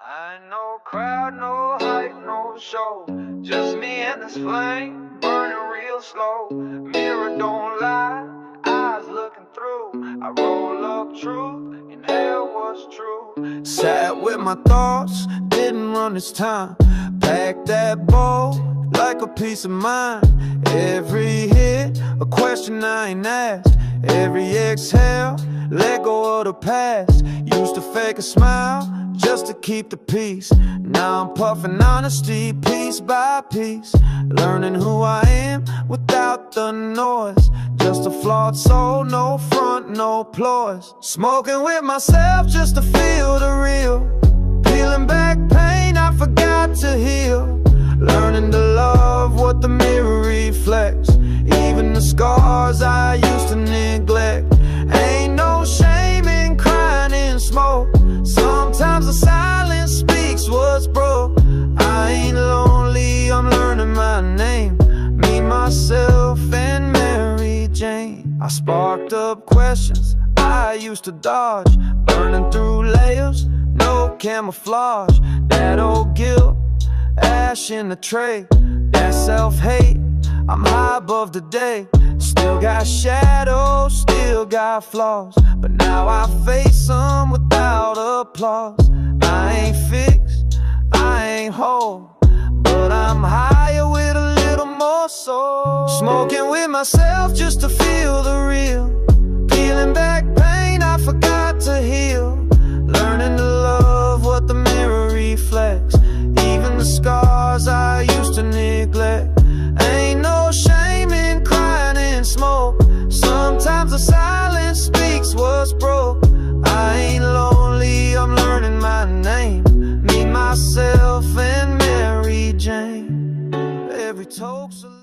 I no crowd, no hype, no show, just me and this flame, burning real slow. Mirror don't lie, eyes looking through. I roll up truth, inhale what's true. Sat with my thoughts, didn't run this time. Packed that bowl like a piece of mind. Every hit, a question I ain't asked. Every exhale, let go of the past. Used to fake a smile just to keep the peace. Now I'm puffing honesty piece by piece, learning who I am without the noise. Just a flawed soul, no front, no ploys. Smoking with myself just to feel the real. Peeling back pain I forgot to heal. Learning to love what the mirror reflects. Even the scars I used to neglect. Ain't no shame in crying in smoke. Sometimes the silence speaks what's broke. I ain't lonely, I'm learning my name. Me, myself, and Mary Jane. I sparked up questions I used to dodge, burning through layers, no camouflage. That old guilt, ash in the tray. That self-hate, I'm high above the day. Still got shadows, still got flaws, but now I face them without applause. I ain't fixed, I ain't whole, but I'm higher with a little more soul. Smoking with myself just to feel the real. Peeling back pain I forgot to heal. Learning to love what the mirror reflects. Even the scars I used to neglect. Ain't no shame in crying in smoke. Sometimes the silence speaks what's broke. I ain't lonely, I'm learning my name. Me, myself, and Mary Jane. Every toke's a